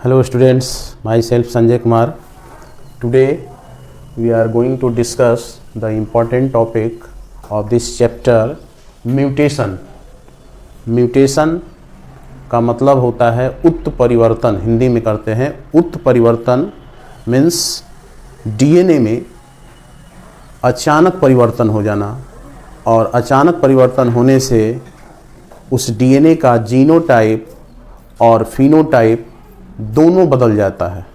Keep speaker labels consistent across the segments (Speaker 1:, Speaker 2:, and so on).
Speaker 1: Hello students, myself Sanjay Kumar. Today we are going to discuss the important topic of this chapter mutation. Mutation का मतलब होता है उत्परिवर्तन, हिंदी में करते हैं उत्परिवर्तन मीन्स डीएनए में अचानक परिवर्तन हो जाना और अचानक परिवर्तन होने से उस डीएनए का जीनोटाइप और फिनोटाइप दोनों बदल जाता है।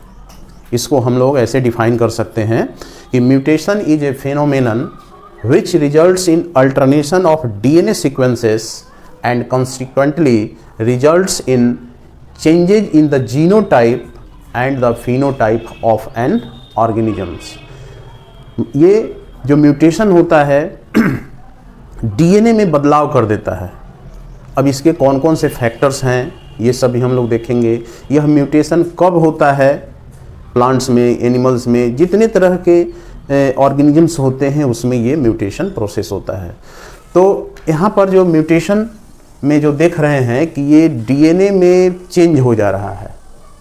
Speaker 1: इसको हम लोग ऐसे डिफाइन कर सकते हैं कि mutation is a phenomenon which results in alternation of DNA sequences and consequently results in changes in the genotype and the phenotype of N organisms. ये जो म्यूटेशन होता है डीएनए में बदलाव कर देता है। अब इसके कौन कौन से फैक्टर्स हैं ये सभी हम लोग देखेंगे। यह म्यूटेशन कब होता है, प्लांट्स में, एनिमल्स में, जितने तरह के ऑर्गेनिजम्स होते हैं उसमें ये म्यूटेशन प्रोसेस होता है। तो यहाँ पर जो म्यूटेशन में जो देख रहे हैं कि ये डीएनए में चेंज हो जा रहा है।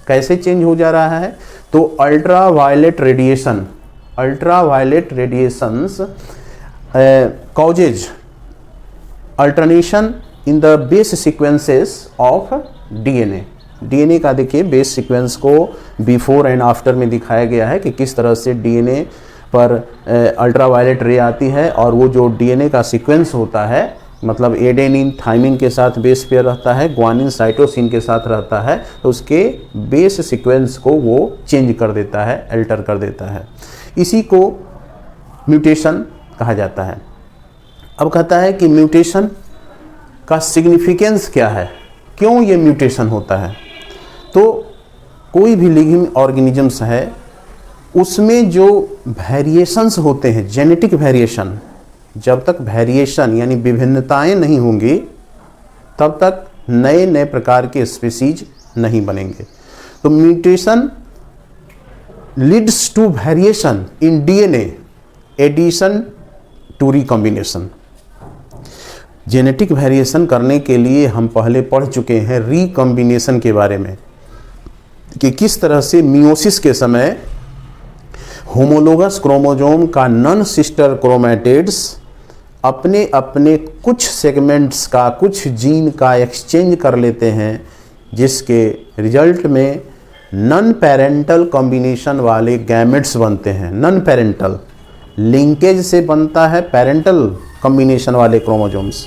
Speaker 1: कैसे चेंज हो जा रहा है? तो ultraviolet radiations causes alternation in the base sequences of DNA का देखिए बेस सीक्वेंस को बिफोर एंड आफ्टर में दिखाया गया है कि किस तरह से डीएनए पर अल्ट्रावायलेट रे आती है और वो जो डीएनए का सीक्वेंस होता है मतलब एडेनिन थाइमिन के साथ बेस पेयर रहता है, ग्वानिन साइटोसिन के साथ रहता है, तो उसके बेस सीक्वेंस को वो चेंज कर देता है, अल्टर कर देता है। इसी को म्यूटेशन कहा जाता है। अब कहता है कि म्यूटेशन का सिग्निफिकेंस क्या है, क्यों ये म्यूटेशन होता है? तो कोई भी लिविंग ऑर्गेनिजम्स है उसमें जो वेरिएशंस होते हैं, जेनेटिक वेरिएशन, जब तक वेरिएशन यानी विभिन्नताएं नहीं होंगी तब तक नए नए प्रकार के स्पीसीज नहीं बनेंगे। तो mutation leads to variation in DNA addition to recombination. Genetic variation करने के लिए हम पहले पढ़ चुके हैं रिकॉम्बिनेशन के बारे में कि किस तरह से मियोसिस के समय होमोलोगस क्रोमोसोम का नॉन सिस्टर क्रोमैटिड्स अपने अपने कुछ सेगमेंट्स का, कुछ जीन का एक्सचेंज कर लेते हैं, जिसके रिजल्ट में नॉन पेरेंटल कॉम्बिनेशन वाले गैमेट्स बनते हैं। नॉन पेरेंटल लिंकेज से बनता है पेरेंटल कॉम्बिनेशन वाले क्रोमोसोम्स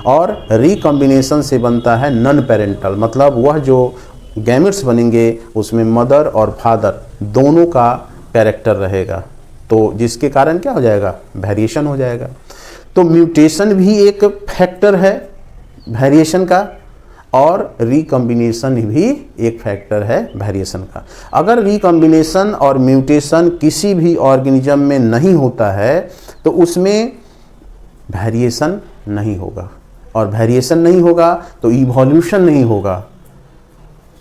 Speaker 1: और रिकॉम्बिनेशन से बनता है नॉन पेरेंटल, मतलब वह जो गैमेट्स बनेंगे उसमें मदर और फादर दोनों का कैरेक्टर रहेगा, तो जिसके कारण क्या हो जाएगा, वेरिएशन हो जाएगा। तो म्यूटेशन भी एक फैक्टर है वेरिएशन का और रिकॉम्बिनेशन भी एक फैक्टर है वेरिएशन का। अगर रिकॉम्बिनेशन और म्यूटेशन किसी भी ऑर्गेनिज्म में नहीं होता है तो उसमें वेरिएशन नहीं होगा और वेरिएशन नहीं होगा तो इवोल्यूशन नहीं होगा,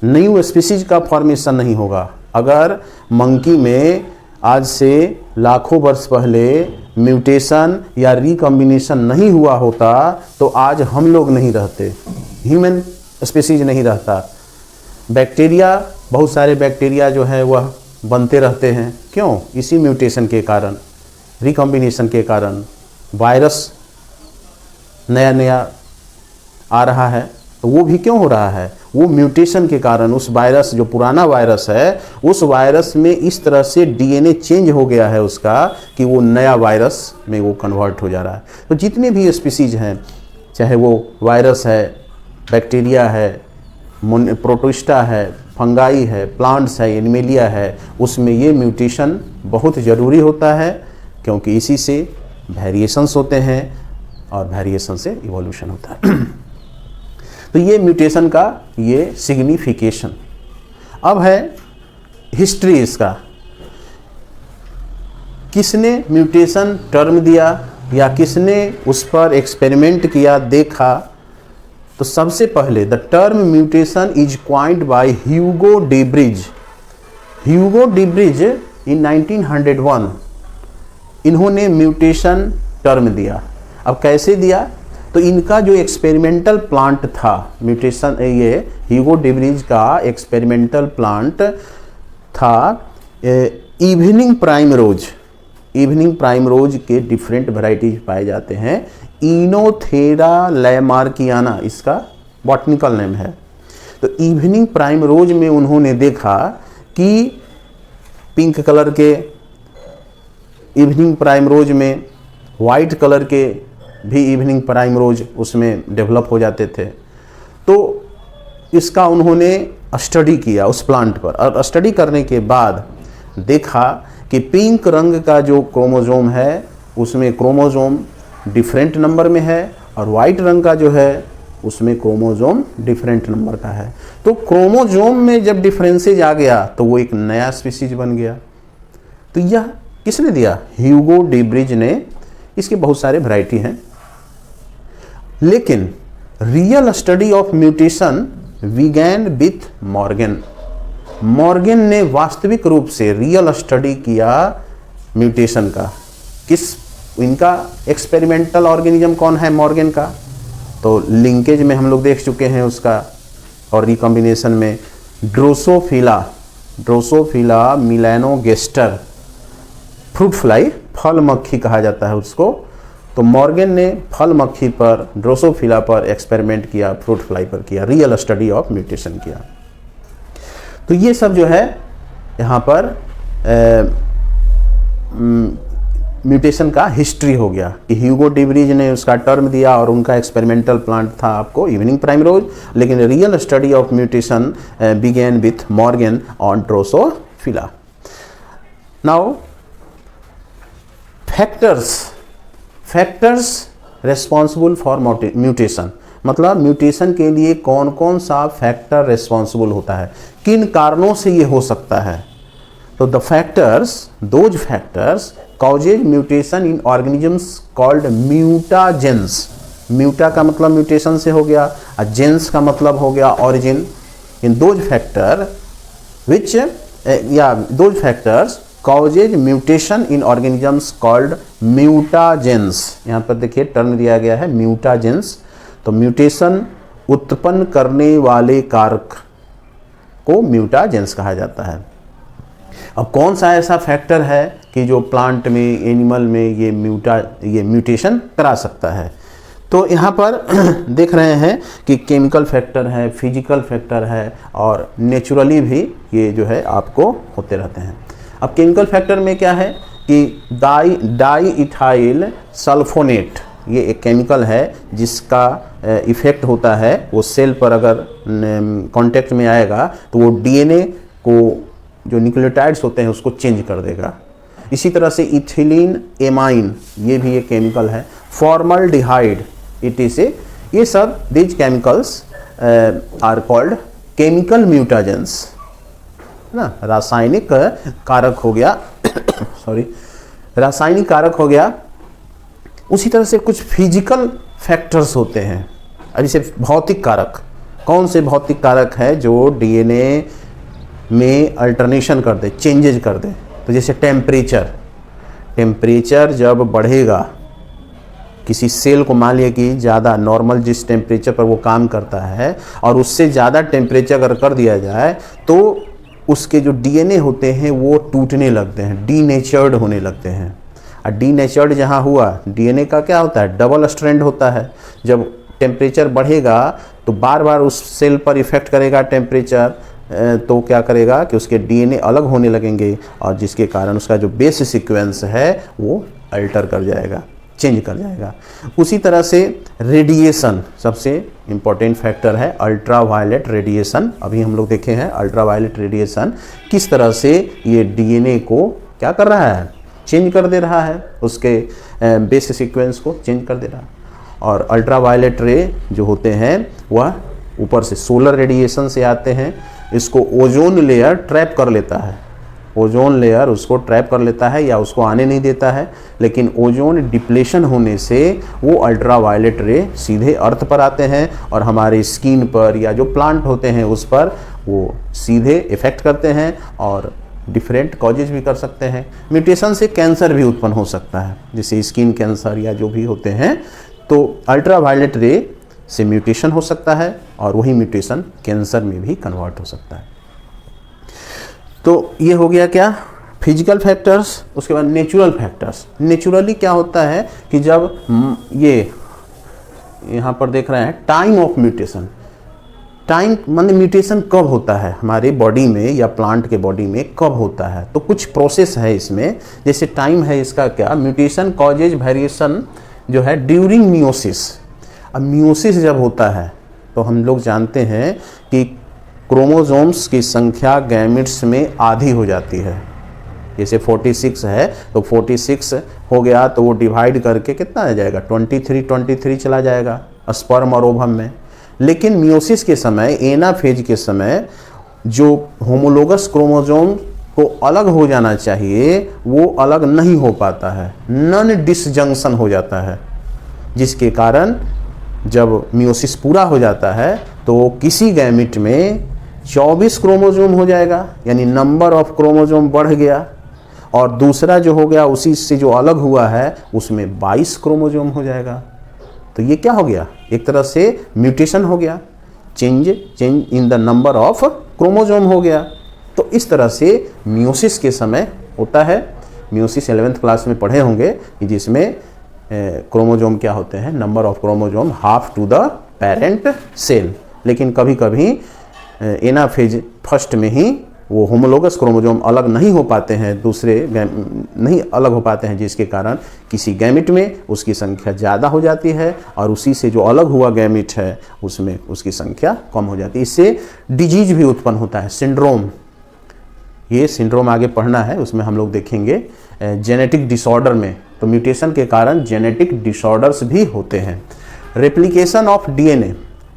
Speaker 1: न्यू स्पीसीज का फॉर्मेशन नहीं होगा। अगर मंकी में आज से लाखों वर्ष पहले म्यूटेशन या रिकॉम्बिनेशन नहीं हुआ होता तो आज हम लोग नहीं रहते, ह्यूमन स्पीसीज नहीं रहता। बैक्टीरिया, बहुत सारे बैक्टीरिया जो है वह बनते रहते हैं, क्यों? इसी म्यूटेशन के कारण, रिकॉम्बिनेशन के कारण। वायरस नया नया आ रहा है तो वो भी क्यों हो रहा है? वो म्यूटेशन के कारण। उस वायरस, जो पुराना वायरस है, उस वायरस में इस तरह से डीएनए चेंज हो गया है उसका कि वो नया वायरस में वो कन्वर्ट हो जा रहा है। तो जितने भी स्पीसीज हैं, चाहे वो वायरस है, बैक्टीरिया है, प्रोटिस्टा है, फंगाई है, प्लांट्स है, एनिमेलिया है, उसमें ये म्यूटेशन बहुत ज़रूरी होता है क्योंकि इसी से वेरिएशंस होते हैं और वेरिएशन से इवोल्यूशन होता है। तो ये म्यूटेशन का ये सिग्निफिकेशन। अब है हिस्ट्री इसका, किसने म्यूटेशन टर्म दिया या किसने उस पर एक्सपेरिमेंट किया, देखा। तो सबसे पहले the term mutation is coined by Hugo de Vries. Hugo de Vries in 1901 इन्होंने म्यूटेशन टर्म दिया। अब कैसे दिया? तो इनका जो एक्सपेरिमेंटल प्लांट था म्यूटेशन, ये ह्यूगो डेब्रिज का एक्सपेरिमेंटल प्लांट था इवनिंग प्राइमरोज। इवनिंग प्राइमरोज के डिफरेंट वैरायटीज पाए जाते हैं। इनोथेरा लैमार्कियाना इसका बॉटनिकल नेम है। तो इवनिंग प्राइमरोज में उन्होंने देखा कि पिंक कलर के इवनिंग प्राइमरोज में, वाइट कलर के भी इवनिंग प्राइमरोज उसमें डेवलप हो जाते थे। तो इसका उन्होंने स्टडी किया उस प्लांट पर, और स्टडी करने के बाद देखा कि पिंक रंग का जो क्रोमोसोम है उसमें क्रोमोसोम डिफरेंट नंबर में है, और वाइट रंग का जो है उसमें क्रोमोसोम डिफरेंट नंबर का है। तो क्रोमोसोम में जब डिफरेंसेज आ गया तो वो एक नया स्पीसीज बन गया। तो यह किसने दिया? ह्यूगो डेब्रिज ने। इसके बहुत सारे वैरायटी हैं, लेकिन real study of mutation began with Morgan. Morgan ने वास्तविक रूप से रियल स्टडी किया म्यूटेशन का। इनका एक्सपेरिमेंटल ऑर्गेनिज्म कौन है मॉर्गन का? तो लिंकेज में हम लोग देख चुके हैं उसका, और रिकॉम्बिनेशन में ड्रोसोफिला मिलानोगेस्टर, फ्रूट फ्लाई, फल मक्खी कहा जाता है उसको। तो मॉर्गन ने फल मक्खी पर, ड्रोसोफिला पर एक्सपेरिमेंट किया, फ्रूट फ्लाई पर किया, रियल स्टडी ऑफ म्यूटेशन किया। तो ये सब जो है यहाँ पर म्यूटेशन का हिस्ट्री हो गया कि ह्यूगो डेब्रिज ने उसका टर्म दिया, और उनका एक्सपेरिमेंटल प्लांट था आपको इवनिंग प्राइमरोज, लेकिन real study of mutation began with Morgan on Drosophila. Now factors responsible for mutation, मतलब म्यूटेशन के लिए कौन कौन सा फैक्टर रेस्पॉन्सिबल होता है, किन कारणों से ये हो सकता है। तो the factors, those factors causes mutation in organisms called mutagens। म्यूटा का मतलब म्यूटेशन से हो गया, और जेन्स का मतलब हो गया origin. In those factor which those factors causes mutation in organisms called mutagens। यहाँ पर देखिए टर्म दिया गया है म्यूटाजेंस। तो म्यूटेशन उत्पन्न करने वाले कारक को म्यूटाजेंस कहा जाता है। अब कौन सा ऐसा फैक्टर है कि जो प्लांट में, एनिमल में ये म्यूटेशन करा सकता है? तो यहाँ पर देख रहे हैं कि केमिकल फैक्टर है, फिजिकल फैक्टर है, और नेचुरली भी ये जो है आपको होते रहते हैं। अब केमिकल फैक्टर में क्या है कि डाई इथाइल सल्फोनेट, ये एक केमिकल है जिसका इफेक्ट होता है, वो सेल पर अगर कांटेक्ट में आएगा तो वो डीएनए को, जो न्यूक्लियोटाइड्स होते हैं, उसको चेंज कर देगा। इसी तरह से इथिलीन एमाइन, ये भी एक केमिकल है। फॉर्मल्डिहाइड, ये सब these chemicals are called chemical mutagens, ना, रासायनिक कारक हो गया सॉरी, रासायनिक कारक हो गया। उसी तरह से कुछ फिजिकल फैक्टर्स होते हैं। अब जैसे भौतिक कारक, कौन से भौतिक कारक है जो डीएनए में अल्टरनेशन कर दे, चेंजेज कर दे? तो जैसे टेम्परेचर जब बढ़ेगा किसी सेल को, मान लिया कि ज़्यादा नॉर्मल जिस टेम्परेचर पर वो काम करता है, और उससे ज़्यादा टेम्परेचर अगर कर दिया जाए तो उसके जो डीएनए होते हैं वो टूटने लगते हैं, डीनेचर्ड होने लगते हैं। और डीनेचर्ड जहाँ हुआ, डीएनए का क्या होता है? डबल स्ट्रैंड होता है। जब टेम्परेचर बढ़ेगा तो बार बार उस सेल पर इफेक्ट करेगा टेम्परेचर, तो क्या करेगा कि उसके डीएनए अलग होने लगेंगे, और जिसके कारण उसका जो बेस सीक्वेंस है वो अल्टर कर जाएगा, चेंज कर जाएगा। उसी तरह से रेडिएशन सबसे इम्पॉर्टेंट फैक्टर है, अल्ट्रावायलेट रेडिएशन। अभी हम लोग देखे हैं अल्ट्रावायलेट रेडिएशन किस तरह से ये डीएनए को क्या कर रहा है? चेंज कर दे रहा है, उसके बेस सीक्वेंस को चेंज कर दे रहा है। और अल्ट्रावायलेट रे जो होते हैं वह ऊपर से सोलर रेडिएशन से आते हैं। इसको ओजोन लेयर ट्रैप कर लेता है, ओजोन लेयर उसको ट्रैप कर लेता है या उसको आने नहीं देता है, लेकिन ओजोन डिप्लेशन होने से वो अल्ट्रावायलेट रे सीधे अर्थ पर आते हैं और हमारे स्किन पर या जो प्लांट होते हैं उस पर वो सीधे इफेक्ट करते हैं और डिफरेंट कॉजेज भी कर सकते हैं। म्यूटेशन से कैंसर भी उत्पन्न हो सकता है, जैसे स्किन कैंसर या जो भी होते हैं। तो अल्ट्रावायलेट रे से म्यूटेशन हो सकता है और वही म्यूटेशन कैंसर में भी कन्वर्ट हो सकता है। तो ये हो गया क्या, फिजिकल फैक्टर्स। उसके बाद नेचुरल फैक्टर्स। नेचुरली क्या होता है कि जब ये यहाँ पर देख रहे हैं टाइम ऑफ म्यूटेशन, टाइम माने म्यूटेशन कब होता है हमारे बॉडी में या प्लांट के बॉडी में कब होता है, तो कुछ प्रोसेस है इसमें। जैसे टाइम है इसका क्या, म्यूटेशन कॉजेज वेरिएशन जो है ड्यूरिंग मियोसिस। अब मियोसिस जब होता है तो हम लोग जानते हैं कि क्रोमोसोम्स की संख्या गैमेट्स में आधी हो जाती है। जैसे 46 है तो 46 हो गया तो वो डिवाइड करके कितना आ जाएगा, 23 चला जाएगा स्पर्म और ओवम में। लेकिन मियोसिस के समय, एनाफेज के समय, जो होमोलोगस क्रोमोसोम को अलग हो जाना चाहिए वो अलग नहीं हो पाता है, नॉन डिसजंक्शन हो जाता है, जिसके कारण जब मियोसिस पूरा हो जाता है तो किसी गैमेट में 24 क्रोमोसोम हो जाएगा, यानी नंबर ऑफ क्रोमोसोम बढ़ गया, और दूसरा जो हो गया उसी से जो अलग हुआ है उसमें 22 क्रोमोसोम हो जाएगा। तो ये क्या हो गया, एक तरह से म्यूटेशन हो गया, change in the number of chromosome हो गया। तो इस तरह से मियोसिस के समय होता है। मियोसिस 11th क्लास में पढ़े होंगे कि जिसमें क्रोमोसोम क्या होते हैं, number of chromosome half to the parent cell. लेकिन कभी कभी एनाफेज फर्स्ट में ही वो होमोलोगस क्रोमोसोम अलग नहीं हो पाते हैं, दूसरे नहीं अलग हो पाते हैं, जिसके कारण किसी गैमेट में उसकी संख्या ज़्यादा हो जाती है और उसी से जो अलग हुआ गैमेट है उसमें उसकी संख्या कम हो जाती है। इससे डिजीज भी उत्पन्न होता है, सिंड्रोम। ये सिंड्रोम आगे पढ़ना है, उसमें हम लोग देखेंगे जेनेटिक डिसऑर्डर में। तो म्यूटेशन के कारण जेनेटिक डिसऑर्डर्स भी होते हैं। रेप्लिकेशन ऑफ डीएनए,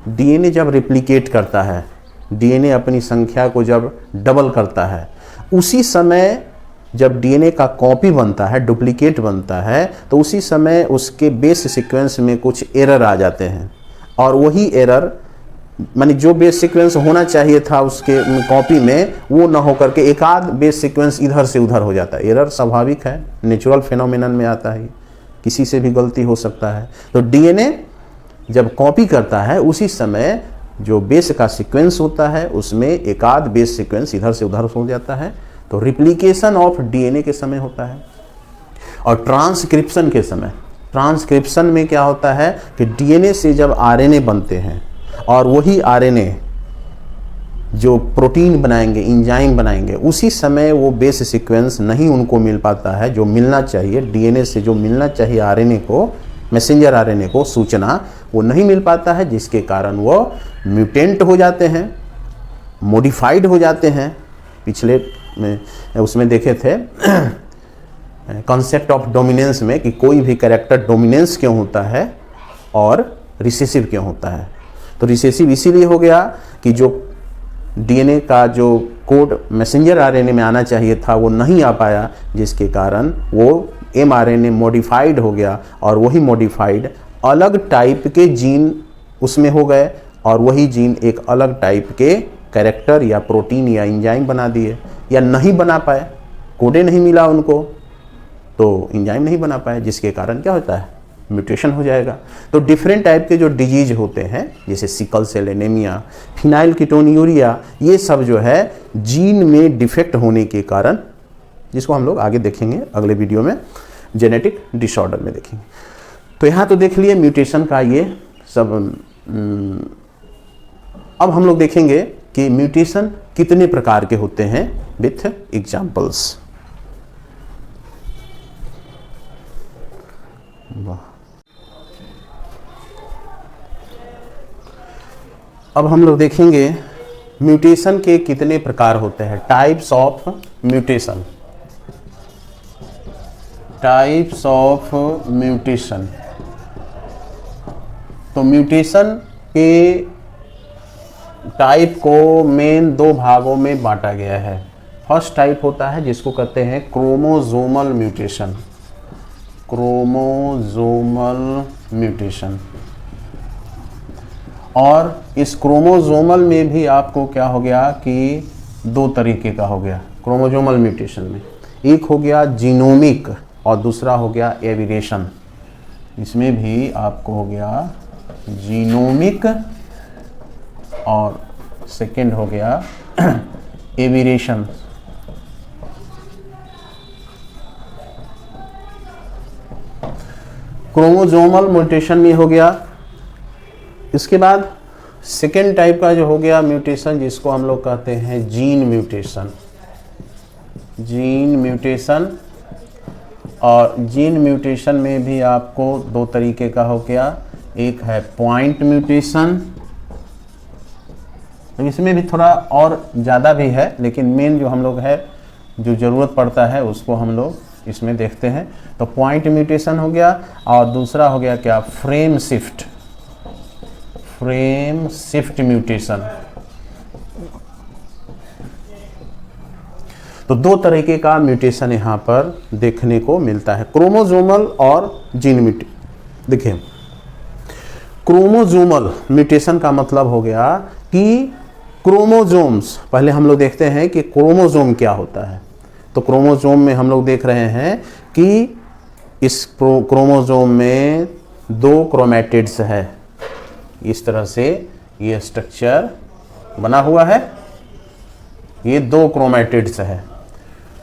Speaker 1: डीएनए जब रेप्लिकेट करता है, डीएनए अपनी संख्या को जब डबल करता है, उसी समय जब डीएनए का कॉपी बनता है, डुप्लीकेट बनता है, तो उसी समय उसके बेस सीक्वेंस में कुछ एरर आ जाते हैं। और वही एरर माने जो बेस सीक्वेंस होना चाहिए था उसके कॉपी में, वो ना होकर के एक आध बेस सीक्वेंस इधर से उधर हो जाता है। एरर स्वाभाविक है, नेचुरल फिनोमिनन में आता है, किसी से भी गलती हो सकता है। तो डीएनए जब कॉपी करता है उसी समय जो बेस का सीक्वेंस होता है उसमें एक आध बेस सीक्वेंस इधर से उधर हो जाता है। तो रिप्लिकेशन ऑफ डीएनए के समय होता है। और ट्रांसक्रिप्शन के समय, ट्रांसक्रिप्शन में क्या होता है कि डीएनए से जब आरएनए बनते हैं और वही आरएनए जो प्रोटीन बनाएंगे, एंजाइम बनाएंगे, उसी समय वो बेस सीक्वेंस नहीं उनको मिल पाता है जो मिलना चाहिए। डीएनए से जो मिलना चाहिए आरएनए को, मैसेंजर आरएनए को सूचना, वो नहीं मिल पाता है, जिसके कारण वो म्यूटेंट हो जाते हैं, मॉडिफाइड हो जाते हैं। पिछले में उसमें देखे थे कॉन्सेप्ट ऑफ डोमिनेंस में कि कोई भी कैरेक्टर डोमिनेंस क्यों होता है और रिसेसिव क्यों होता है। तो रिसेसिव इसीलिए हो गया कि जो डीएनए का जो कोड मैसेंजर आरएनए में आना चाहिए था वो नहीं आ पाया, जिसके कारण वो एमआरएनए मॉडिफाइड हो गया और वही मॉडिफाइड अलग टाइप के जीन उसमें हो गए और वही जीन एक अलग टाइप के कैरेक्टर या प्रोटीन या एंजाइम बना दिए, या नहीं बना पाए, कोडे नहीं मिला उनको तो एंजाइम नहीं बना पाए, जिसके कारण क्या होता है, म्यूटेशन हो जाएगा। तो डिफरेंट टाइप के जो डिजीज होते हैं जैसे sickle cell anaemia, phenylketonuria, ये सब जो है जीन में डिफेक्ट होने के कारण, जिसको हम लोग आगे देखेंगे अगले वीडियो में, जेनेटिक डिसऑर्डर में देखेंगे। तो यहाँ तो देख लिए म्यूटेशन का ये सब। अब हम लोग देखेंगे कि म्यूटेशन कितने प्रकार के होते हैं विथ एग्जाम्पल्स। अब हम लोग देखेंगे म्यूटेशन के कितने प्रकार होते हैं, types of mutation. Types of mutation. तो म्यूटेशन के टाइप को मेन दो भागों में बांटा गया है। फर्स्ट टाइप होता है जिसको कहते हैं क्रोमोसोमल म्यूटेशन। Chromosomal mutation. और इस क्रोमोसोमल में भी आपको क्या हो गया कि दो तरीके का हो गया क्रोमोसोमल म्यूटेशन में। एक हो गया जीनोमिक और दूसरा हो गया एविरेशन। इसमें भी आपको हो गया जीनोमिक और सेकेंड हो गया एविरेशन। क्रोमोसोमल म्यूटेशन में हो गया। इसके बाद सेकेंड टाइप का जो हो गया म्यूटेशन, जिसको हम लोग कहते हैं जीन म्यूटेशन। जीन म्यूटेशन, और जीन म्यूटेशन में भी आपको दो तरीके का हो गया। एक है पॉइंट म्यूटेशन, इसमें भी थोड़ा और ज़्यादा भी है, लेकिन मेन जो हम लोग है जो ज़रूरत पड़ता है उसको हम लोग इसमें देखते हैं। तो पॉइंट म्यूटेशन हो गया, और दूसरा हो गया क्या, frame shift. Frame shift mutation. तो दो तरीके का म्यूटेशन यहाँ पर देखने को मिलता है, क्रोमोसोमल और जीन म्यूटेशन। देखिए, क्रोमोसोमल म्यूटेशन का मतलब हो गया कि क्रोमोसोम्स, पहले हम लोग देखते हैं कि क्रोमोसोम क्या होता है। तो क्रोमोसोम में हम लोग देख रहे हैं कि इस क्रोमोसोम में दो क्रोमैटिड्स है। इस तरह से ये स्ट्रक्चर बना हुआ है, ये दो क्रोमैटिड्स है।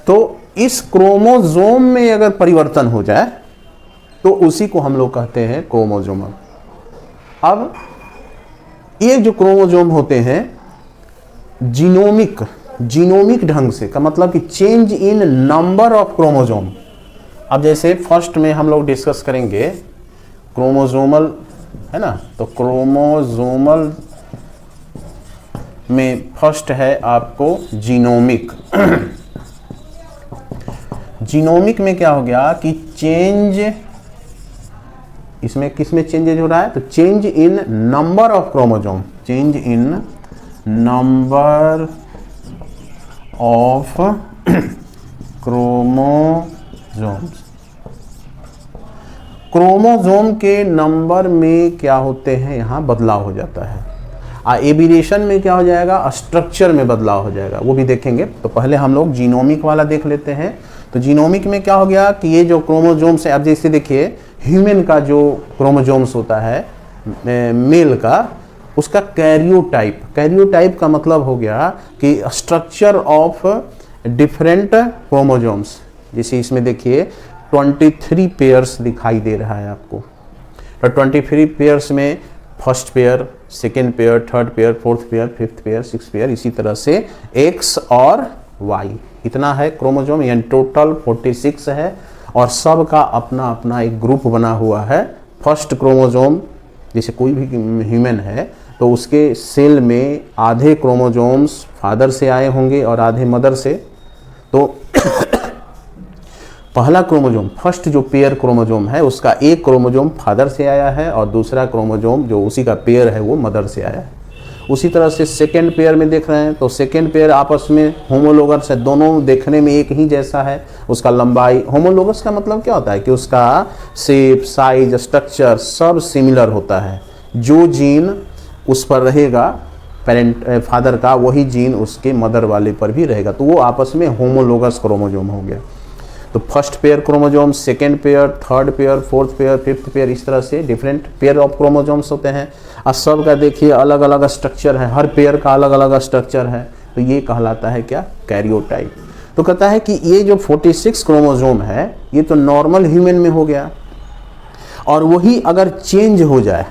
Speaker 1: तो इस क्रोमोसोम में अगर परिवर्तन हो जाए तो उसी को हम लोग कहते हैं क्रोमोसोमल। अब ये जो क्रोमोसोम होते हैं जीनोमिक ढंग से, का मतलब कि change in number of chromosome. अब जैसे फर्स्ट में हम लोग डिस्कस करेंगे क्रोमोसोमल, है ना। तो क्रोमोसोमल में फर्स्ट है आपको जीनोमिक। जीनोमिक में क्या हो गया कि चेंज, इसमें किसमें चेंजेज हो रहा है, तो change in number of chromosome. Change in number of chromosomes. Chromosome के नंबर में क्या होते हैं, यहाँ बदलाव हो जाता है। एविरेशन में क्या हो जाएगा, स्ट्रक्चर में बदलाव हो जाएगा, वो भी देखेंगे। तो पहले हम लोग जीनोमिक वाला देख लेते हैं। तो जीनोमिक में क्या हो गया कि ये जो क्रोमोसोम्स है, अब जैसे देखिए ह्यूमन का जो क्रोमोसोम्स होता है मेल का, उसका कैरियोटाइप का मतलब हो गया कि स्ट्रक्चर ऑफ डिफरेंट क्रोमोसोम्स। जैसे इसमें देखिए 23 पेयर्स दिखाई दे रहा है आपको। तो 23 पेयर्स में first pair, second pair, third pair, fourth pair, fifth pair, six pair, इसी तरह से एक्स और वाई, इतना है क्रोमोसोम। यानी टोटल 46 है, और सब का अपना अपना एक ग्रुप बना हुआ है। फर्स्ट क्रोमोसोम, जैसे कोई भी ह्यूमन है तो उसके सेल में आधे क्रोमोसोम्स फादर से आए होंगे और आधे मदर से। तो पहला क्रोमोसोम, फर्स्ट जो पेयर क्रोमोसोम है, उसका एक क्रोमोसोम फादर से आया है और दूसरा क्रोमोसोम जो उसी का पेयर है वो मदर से आया है। उसी तरह से सेकेंड पेयर में देख रहे हैं तो सेकेंड पेयर आपस में होमोलोगस है, दोनों देखने में एक ही जैसा है। उसका लंबाई, होमोलोगस का मतलब क्या होता है कि उसका शेप, साइज, स्ट्रक्चर सब सिमिलर होता है। जो जीन उस पर रहेगा पेरेंट फादर का, वही जीन उसके मदर वाले पर भी रहेगा, तो वो आपस में होमोलोगस क्रोमोसोम हो गया। तो first pair chromosome, second pair, third pair, fourth pair, fifth pair, इस तरह से डिफरेंट पेयर ऑफ क्रोमोसोम्स होते हैं। और सब का देखिए अलग अलग स्ट्रक्चर है, हर पेयर का अलग अलग स्ट्रक्चर है। तो ये कहलाता है क्या, कैरियोटाइप। तो कहता है कि ये जो 46 क्रोमोसोम है ये तो नॉर्मल ह्यूमन में हो गया, और वही अगर चेंज हो जाए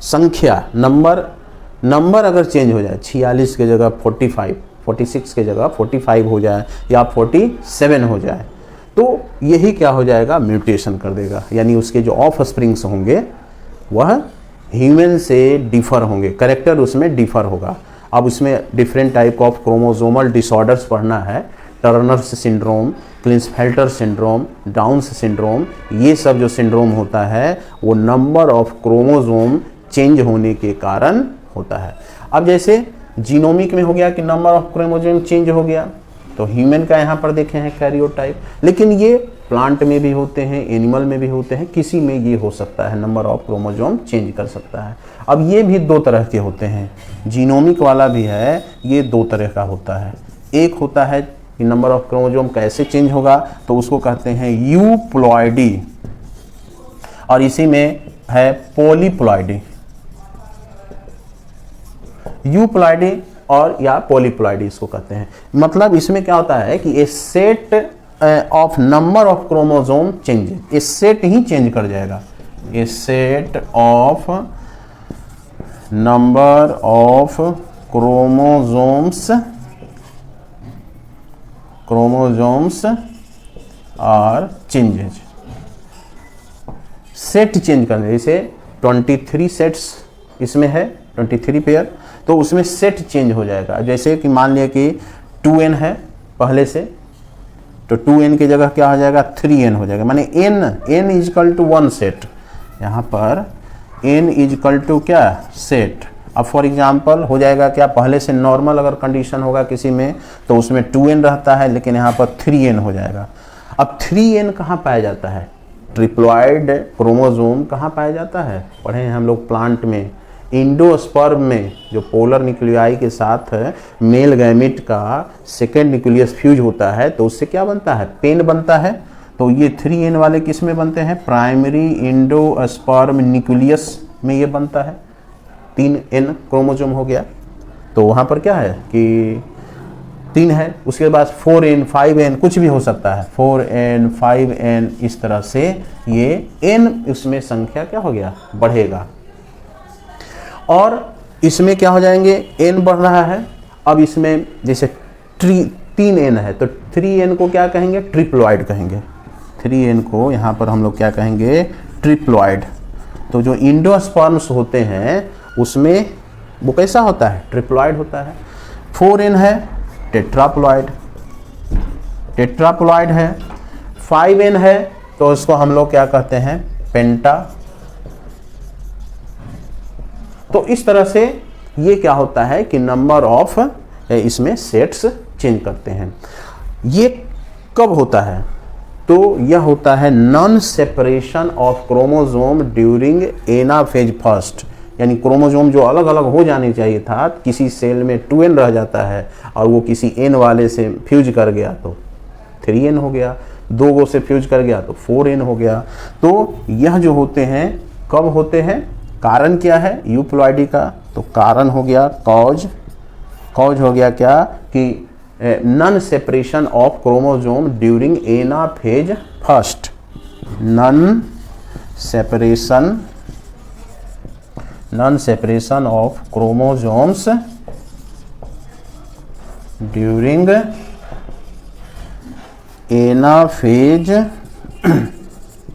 Speaker 1: संख्या, नंबर अगर चेंज हो जाए, 46 के जगह 45, 46 के जगह 45 हो जाए या 47 हो जाए, तो यही क्या हो जाएगा, म्यूटेशन कर देगा। यानी उसके जो ऑफ स्प्रिंग्स होंगे वह ह्यूमन से डिफर होंगे, कैरेक्टर उसमें डिफर होगा। अब उसमें different type of chromosomal disorders पढ़ना है, Turner's syndrome, Klinefelter syndrome, Down's syndrome, ये सब जो सिंड्रोम होता है वो नंबर ऑफ क्रोमोसोम चेंज होने के कारण होता है। अब जैसे जीनोमिक में हो गया कि नंबर ऑफ क्रोमोसोम चेंज हो गया, तो ह्यूमन का यहाँ पर देखे हैं कैरियोटाइप, लेकिन ये प्लांट में भी होते हैं, एनिमल में भी होते हैं, किसी में ये हो सकता है, नंबर ऑफ क्रोमोसोम चेंज कर सकता है। अब ये भी दो तरह के होते हैं, जीनोमिक वाला भी है, ये दो तरह का होता है। एक होता है कि नंबर ऑफ क्रोमोसोम कैसे चेंज होगा, तो उसको कहते हैं यूप्लॉइडी, और इसी में है पॉलीप्लॉइडी, यूप्लॉइडी और या पॉलीप्लॉइडी इसको कहते हैं। मतलब इसमें क्या होता है कि a set of number of chromosome changes, a set ही चेंज कर जाएगा, a set of number of chromosomes are changes, set change करने, जैसे 23 सेट्स इसमें है, 23 पेयर, तो उसमें सेट चेंज हो जाएगा। जैसे कि मान लिया कि 2n है पहले से, तो 2n की जगह क्या हो जाएगा 3n हो जाएगा, माने n इजकल टू 1 सेट, यहाँ पर n इजकल टू क्या सेट। अब फॉर एग्जांपल हो जाएगा क्या, पहले से नॉर्मल अगर कंडीशन होगा किसी में तो उसमें 2n रहता है, लेकिन यहाँ पर 3n हो जाएगा। अब 3n कहाँ पाया जाता है, ट्रिप्लॉइड क्रोमोसोम कहाँ पाया जाता है, पढ़े हैं हम लोग प्लांट में, इंडोस्पर्म में, जो पोलर न्यूक्लियाई के साथ मेल गैमेट का सेकेंड न्यूक्लियस फ्यूज होता है तो उससे क्या बनता है, पेन बनता है। तो ये 3n वाले किस में बनते हैं, प्राइमरी इंडोस्पर्म न्यूक्लियस में ये बनता है, 3n क्रोमोसोम हो गया। तो वहाँ पर क्या है कि 3 है, उसके बाद 4n 5n कुछ भी हो सकता है, 4n 5n, इस तरह से ये n उसमें संख्या क्या हो गया, बढ़ेगा। और इसमें क्या हो जाएंगे, n बढ़ रहा है। अब इसमें जैसे 3n है तो 3n को क्या कहेंगे, ट्रिप्लॉइड कहेंगे, 3n को यहाँ पर हम लोग क्या कहेंगे, ट्रिप्लॉइड। तो जो इंडोस्पर्म्स होते हैं उसमें वो कैसा होता है, ट्रिप्लॉइड होता है। 4n है टेट्राप्लॉइड, टेट्राप्लॉइड है। 5n है तो उसको हम लोग क्या कहते हैं, पेंटा। तो इस तरह से ये क्या होता है कि नंबर ऑफ इसमें सेट्स चेंज करते हैं। ये कब होता है, तो यह होता है non separation of chromosome during anaphase first, यानी क्रोमोसोम जो अलग अलग हो जानी चाहिए था, किसी सेल में 2n रह जाता है और वो किसी n वाले से फ्यूज कर गया तो 3n हो गया, 2 गो से फ्यूज कर गया तो 4n हो गया। तो यह जो होते हैं कब होते हैं, कारण क्या है यूप्लॉइडी का, तो कारण हो गया कॉज, कॉज हो गया क्या कि non separation of chromosome during anaphase first, non separation of chromosomes during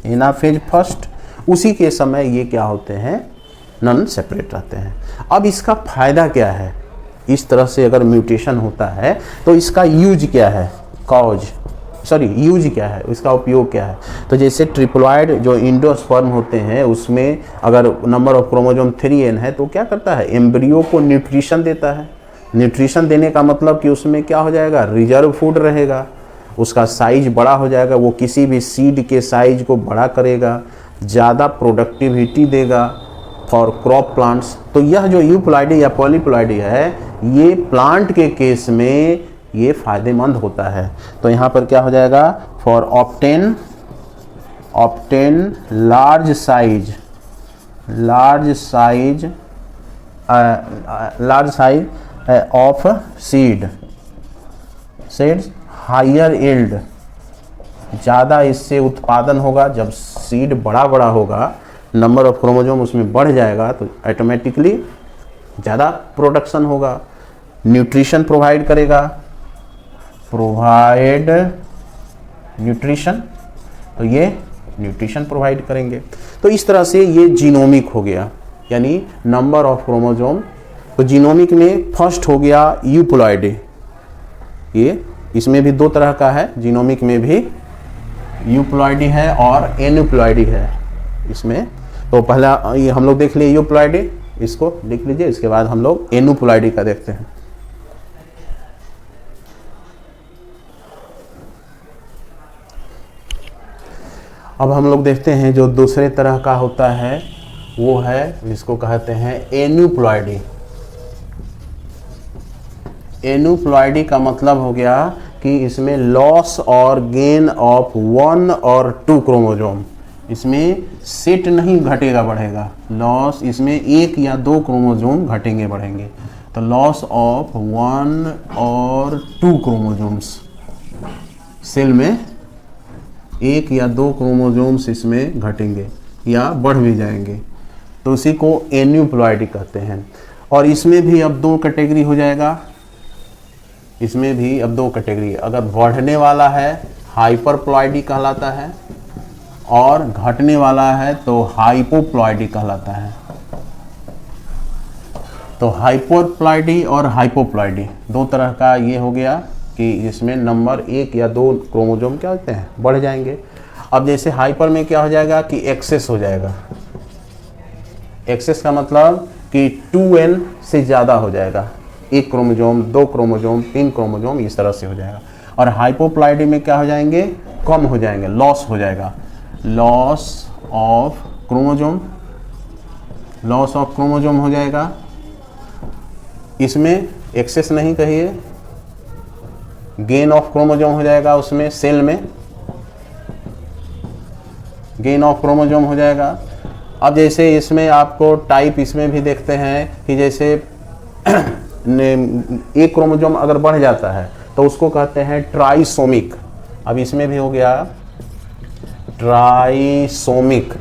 Speaker 1: anaphase first, उसी के समय ये क्या होते हैं, नॉन सेपरेट रहते हैं। अब इसका फायदा क्या है, इस तरह से अगर म्यूटेशन होता है तो इसका यूज क्या है, यूज क्या है, इसका उपयोग क्या है। तो जैसे ट्रिप्लॉइड जो इंडोस्पर्म होते हैं उसमें अगर नंबर ऑफ क्रोमोसोम 3n है तो क्या करता है, एम्ब्रियो को न्यूट्रिशन देता है। न्यूट्रिशन देने का मतलब कि उसमें क्या हो जाएगा, रिजर्व फूड रहेगा, उसका साइज बड़ा हो जाएगा, वो किसी भी सीड के साइज को बड़ा करेगा, ज़्यादा प्रोडक्टिविटी देगा फॉर क्रॉप प्लांट्स। तो यह जो यूप्लॉइडी या पॉलीप्लॉइडी है ये प्लांट के केस में ये फायदेमंद होता है। तो यहाँ पर क्या हो जाएगा, for obtain large size of seeds, higher yield, ज़्यादा इससे उत्पादन होगा। जब सीड बड़ा होगा, नंबर ऑफ क्रोमोसोम उसमें बढ़ जाएगा तो ऑटोमेटिकली ज़्यादा प्रोडक्शन होगा। न्यूट्रिशन प्रोवाइड करेगा, न्यूट्रिशन, तो ये न्यूट्रिशन प्रोवाइड करेंगे। तो इस तरह से ये जीनोमिक हो गया, यानी नंबर ऑफ क्रोमोसोम। तो जीनोमिक में फर्स्ट हो गया यूप्लॉइडी, ये इसमें भी 2 तरह का है, जीनोमिक में भी यूप्लॉइडी है और एनुप्लॉइडी है इसमें। तो पहला ये हम लोग देख लिए यूप्लॉइडी, इसको लिख लीजिए, इसके बाद हम लोग एनुप्लॉइडी का देखते हैं। अब हम लोग देखते हैं जो दूसरे तरह का होता है वो है, जिसको कहते हैं एनुप्लॉइडी। एनुप्लॉइडी का मतलब हो गया कि इसमें लॉस और गेन ऑफ 1 और 2 क्रोमोसोम, इसमें सेट नहीं घटेगा बढ़ेगा, लॉस इसमें 1 या 2 क्रोमोसोम घटेंगे बढ़ेंगे। तो लॉस ऑफ 1 और 2 क्रोमोसोम्स, सेल में 1 या 2 क्रोमोसोम्स इसमें घटेंगे या बढ़ भी जाएंगे, तो उसी को एन्यूप्लॉइडी कहते हैं। और इसमें भी अब 2 कैटेगरी हो जाएगा, इसमें भी अब 2 कैटेगरी, अगर बढ़ने वाला है हाइपरप्लॉइडी कहलाता है और घटने वाला है तो हाइपोप्लॉइडी कहलाता है। तो हाइपरप्लॉइडी और हाइपोप्लॉइडी 2 तरह का ये हो गया कि इसमें नंबर 1 या 2 क्रोमोसोम क्या होते हैं बढ़ जाएंगे। अब जैसे हाइपर में क्या हो जाएगा कि एक्सेस हो जाएगा, एक्सेस का मतलब कि 2n से ज़्यादा हो जाएगा, 1 क्रोमोसोम 2 क्रोमोसोम 3 क्रोमोसोम इस तरह से हो जाएगा। और हाइपोप्लॉइडी में क्या हो जाएंगे, कम हो जाएंगे, लॉस हो जाएगा, loss of chromosome, loss of chromosome हो जाएगा। इसमें एक्सेस नहीं कहिए, गेन ऑफ क्रोमोसोम हो जाएगा, उसमें सेल में गेन ऑफ क्रोमोसोम हो जाएगा। अब जैसे इसमें आपको टाइप इसमें भी देखते हैं कि जैसे एक क्रोमोसोम अगर बढ़ जाता है तो उसको कहते हैं ट्राइसोमिक। अब इसमें भी हो गया ट्राइसोमिक।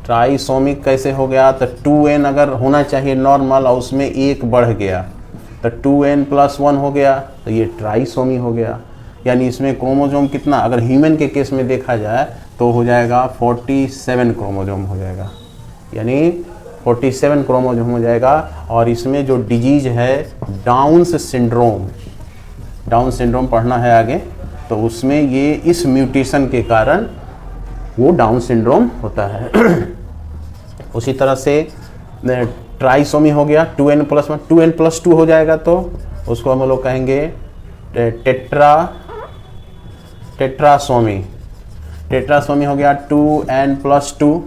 Speaker 1: ट्राइसोमिक कैसे हो गया, तो 2n अगर होना चाहिए नॉर्मल और उसमें 1 बढ़ गया तो 2n+1 हो गया, तो ये ट्राइसोमी हो गया। यानी इसमें क्रोमोसोम कितना, अगर ह्यूमन के केस में देखा जाए तो हो जाएगा 47 क्रोमोसोम हो जाएगा, यानी 47 क्रोमोसोम हो जाएगा। और इसमें जो डिजीज है डाउन्स सिंड्रोम, डाउन सिंड्रोम पढ़ना है आगे, तो उसमें ये इस म्यूटेशन के कारण वो डाउन सिंड्रोम होता है। उसी तरह से ट्राइसोमी हो गया, 2n+1 2n+2 हो जाएगा तो उसको हम लोग कहेंगे टेट्रासोमी। टेट्रासोमी हो गया 2n+2,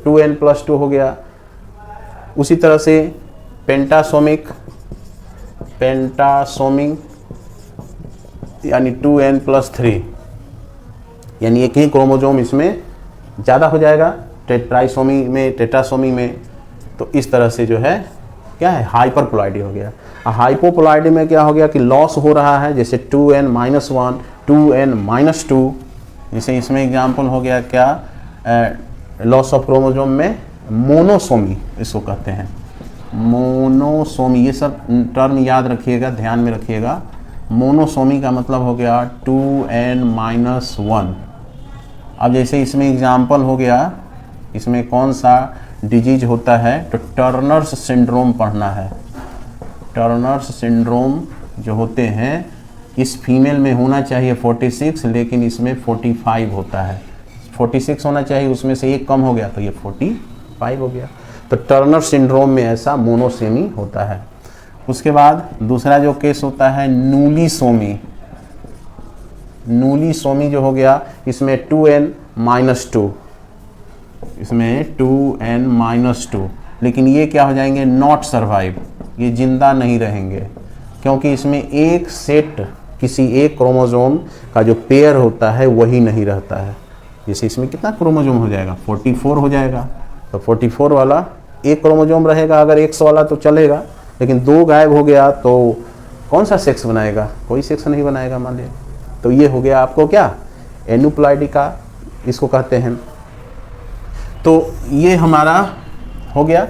Speaker 1: 2n+2 हो गया। उसी तरह से पेंटासोमिक, यानी 2n+3, यानी एक ही क्रोमोसोम इसमें ज़्यादा हो जाएगा ट्राइसोमी में, टेट्रासोमी में। तो इस तरह से जो है क्या है, हाइपरप्लॉइडी हो गया। हाइपोप्लॉइडी में क्या हो गया कि लॉस हो रहा है, जैसे 2n-1 2n-2, जैसे इसमें एग्जाम्पल हो गया क्या, लॉस ऑफ क्रोमोसोम में मोनोसोमी इसको कहते हैं, मोनोसोमी। ये सब टर्म याद रखिएगा, ध्यान में रखिएगा। मोनोसोमी का मतलब हो गया 2n-1। अब जैसे इसमें एग्जाम्पल हो गया, इसमें कौन सा डिजीज होता है, तो टर्नर्स सिंड्रोम पढ़ना है। टर्नर्स सिंड्रोम जो होते हैं, इस फीमेल में होना चाहिए 46, लेकिन इसमें 45 होता है। 46 होना चाहिए, उसमें से 1 कम हो गया तो ये 45 हो गया। तो टर्नर सिंड्रोम में ऐसा मोनोसेमी होता है। उसके बाद दूसरा जो केस होता है नूलीसोमी। नूलीसोमी जो हो गया, इसमें 2n-2, इसमें 2n-2, लेकिन ये क्या हो जाएंगे, नॉट सर्वाइव, ये जिंदा नहीं रहेंगे, क्योंकि इसमें एक सेट किसी एक क्रोमोसोम का जो पेयर होता है वही नहीं रहता है। जैसे इसमें कितना क्रोमोसोम हो जाएगा, 44 हो जाएगा, तो 44 वाला एक क्रोमोसोम रहेगा, अगर X वाला तो चलेगा, लेकिन 2 गायब हो गया तो कौन सा सेक्स बनाएगा, कोई सेक्स नहीं बनाएगा मान लिया। तो ये हो गया आपको क्या, एन्यूप्लॉइडी का इसको कहते हैं। तो ये हमारा हो गया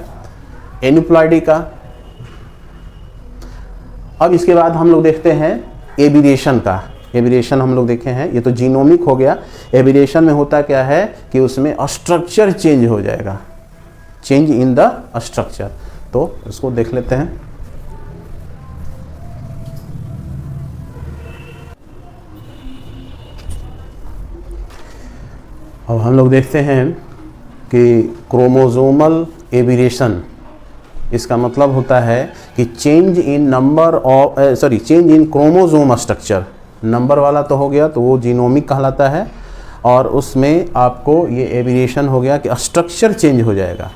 Speaker 1: एन्यूप्लॉइडी का। अब इसके बाद हम लोग देखते हैं एबिरेशन का। एबिरेशन हम लोग देखे हैं, ये तो जीनोमिक हो गया। एबिरेशन में होता क्या है कि उसमें स्ट्रक्चर चेंज हो जाएगा, चेंज इन द स्ट्रक्चर। तो इसको देख लेते हैं। अब हम लोग देखते हैं कि क्रोमोसोमल एबिरेशन, इसका मतलब होता है कि change in number of change in chromosome structure. Number वाला तो हो गया तो वो जीनोमिक कहलाता है, और उसमें आपको ये एबिरेशन हो गया कि स्ट्रक्चर चेंज हो जाएगा।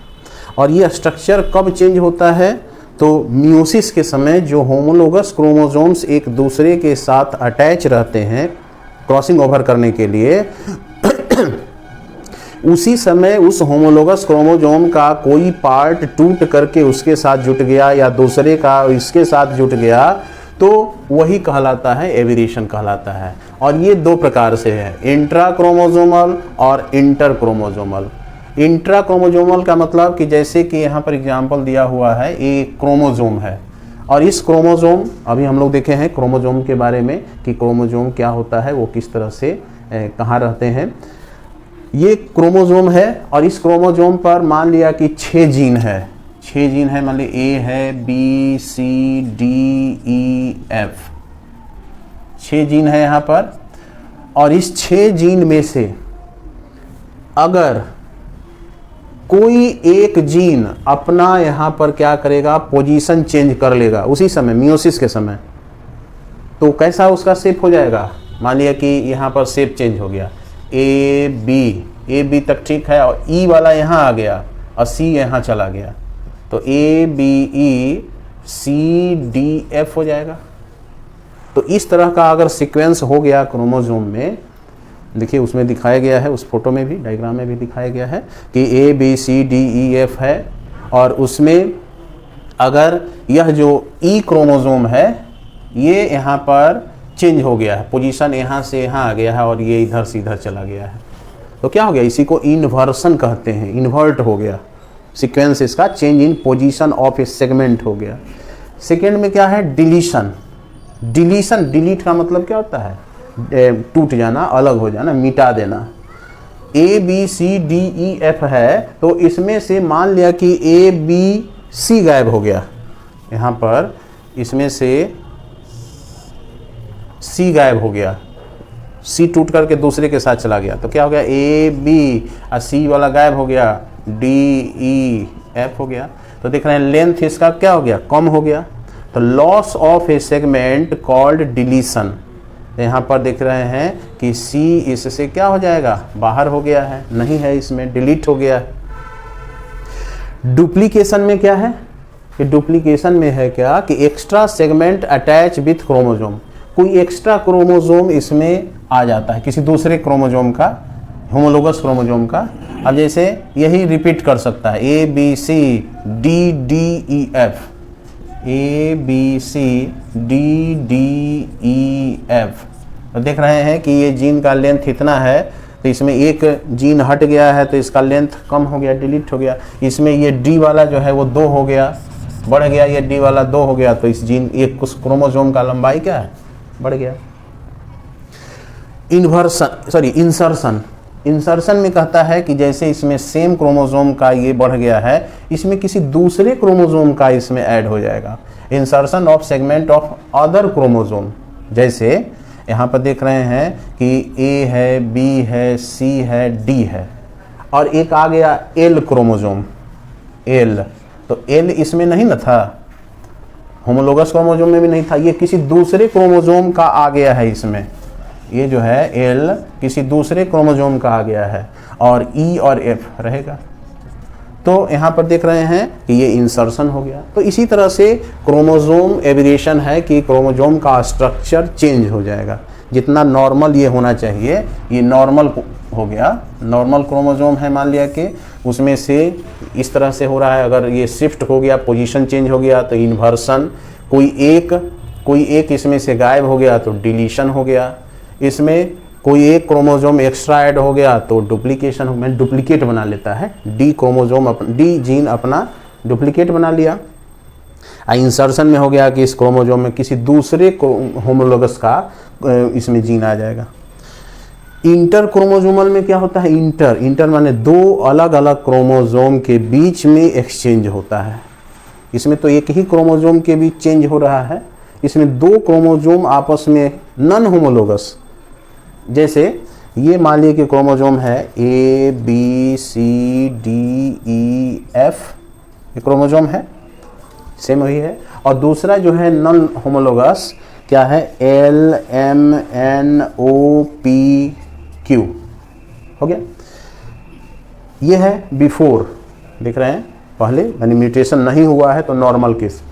Speaker 1: और ये स्ट्रक्चर कब चेंज होता है, तो मियोसिस के समय जो होमोलोगस क्रोमोसोम्स एक दूसरे के साथ अटैच रहते हैं क्रॉसिंग ओवर करने के लिए, उसी समय उस होमोलोगस क्रोमोसोम का कोई पार्ट टूट करके उसके साथ जुट गया या दूसरे का इसके साथ जुट गया तो वही कहलाता है एविरेशन कहलाता है। और ये दो प्रकार से है, इंट्रा क्रोमोसोमल और इंटर क्रोमोसोमल। इंट्रा क्रोमोसोमल का मतलब कि जैसे कि यहाँ पर एग्जांपल दिया हुआ है, एक क्रोमोसोम है और इस क्रोमोसोम, अभी हम लोग देखे हैं क्रोमोसोम के बारे में कि क्रोमोसोम क्या होता है, वो किस तरह से कहाँ रहते हैं। ये क्रोमोसोम है और इस क्रोमोसोम पर मान लिया कि 6 जीन है, 6 जीन है, मान ली ए है, B C D E F, 6 gene है यहाँ पर। और इस 6 जीन में से अगर कोई एक जीन अपना यहाँ पर क्या करेगा, पोजीशन चेंज कर लेगा उसी समय, मियोसिस के समय, तो कैसा उसका शेप हो जाएगा। मान लिया कि यहाँ पर शेप चेंज हो गया, ए बी तक ठीक है, और ई वाला यहाँ आ गया और सी यहाँ चला गया, तो A B E C D F हो जाएगा। तो इस तरह का अगर सीक्वेंस हो गया क्रोमोसोम में, देखिए उसमें दिखाया गया है, उस फोटो में भी, डायग्राम में भी दिखाया गया है कि A B C D E F है, और उसमें अगर यह जो ई क्रोमोसोम है ये यहाँ पर चेंज हो गया है, पोजीशन यहाँ से यहाँ आ गया है और ये इधर से इधर चला गया है, तो क्या हो गया, इसी को इन्वर्सन कहते हैं, इन्वर्ट हो गया सीक्वेंस, इसका change in position of A segment हो गया। सेकेंड में क्या है, डिलीशन। डिलीशन, डिलीट का मतलब क्या होता है, टूट जाना, अलग हो जाना, मिटा देना। A B C D E F है, तो इसमें से मान लिया कि ए बी सी गायब हो गया, यहाँ पर इसमें से सी गायब हो गया, सी टूट करके दूसरे के साथ चला गया, तो क्या हो गया, ए बी और सी वाला गायब हो गया, डी ई एफ हो गया। तो देख रहे हैं लेंथ इसका क्या हो गया, कम हो गया, तो loss of A segment called deletion. यहाँ पर देख रहे हैं कि सी इससे क्या हो जाएगा, बाहर हो गया है, नहीं है इसमें, डिलीट हो गया है। डुप्लीकेशन में क्या है, कि डुप्लीकेशन में है क्या कि extra segment attach with chromosome, कोई एक्स्ट्रा क्रोमोसोम इसमें आ जाता है किसी दूसरे क्रोमोसोम का, होमोलोगस क्रोमोसोम का। अब जैसे यही रिपीट कर सकता है, A B C D D E F, A B C D D E F. तो देख रहे हैं कि ये जीन का लेंथ इतना है, तो इसमें एक जीन हट गया है तो इसका लेंथ कम हो गया, डिलीट हो गया। इसमें ये डी वाला जो है वो 2 हो गया, बढ़ गया, ये डी वाला 2 हो गया, तो इस जीन एक कुछ क्रोमोसोम का लंबाई क्या है, बढ़ गया। इंसर्शन, इंसर्शन में कहता है कि जैसे इसमें सेम क्रोमोसोम का ये बढ़ गया है, इसमें किसी दूसरे क्रोमोसोम का इसमें ऐड हो जाएगा। Insertion of segment of other chromosome, जैसे यहाँ पर देख रहे हैं कि ए है, बी है, सी है, डी है, और एक आ गया एल क्रोमोसोम, एल, तो एल इसमें नहीं न था, होमोलोगस क्रोमोसोम में भी नहीं था, ये किसी दूसरे क्रोमोसोम का आ गया है इसमें, ये जो है एल किसी दूसरे क्रोमोसोम का आ गया है, और ई और एफ रहेगा। तो यहाँ पर देख रहे हैं कि ये इंसर्शन हो गया। तो इसी तरह से क्रोमोसोम एविरेशन है कि क्रोमोसोम का स्ट्रक्चर चेंज हो जाएगा, जितना नॉर्मल ये होना चाहिए ये नॉर्मल हो गया। नॉर्मल क्रोमोसोम है, मान लिया कि उसमें से इस तरह से हो रहा है, अगर ये शिफ्ट हो गया, पोजीशन चेंज हो गया तो इन्वर्सन, कोई एक इसमें से गायब हो गया तो डिलीशन हो गया, इसमें कोई एक क्रोमोसोम एक्स्ट्रा ऐड हो गया तो डुप्लीकेशन, मैंने डुप्लीकेट बना लेता है, डी क्रोमोसोम डी जीन अपना डुप्लीकेट बना लिया। इंसर्शन में हो गया कि इस क्रोमोसोम में किसी दूसरे होमोलोगस का इसमें जीन आ जाएगा। इंटर क्रोमोसोमल में क्या होता है, इंटर माने 2 अलग अलग क्रोमोसोम के बीच में एक्सचेंज होता है। इसमें तो एक ही क्रोमोसोम के बीच चेंज हो रहा है, इसमें 2 क्रोमोसोम आपस में नॉन होमोलोगस, जैसे ये मान लीजिए कि क्रोमोसोम है A B C D E F, ये क्रोमोसोम है, सेम वही है, और दूसरा जो है नॉन होमोलोगस क्या है, L M N O P Q हो गया। ये है बिफोर, देख रहे हैं पहले, यानी म्यूटेशन नहीं हुआ है तो नॉर्मल केस।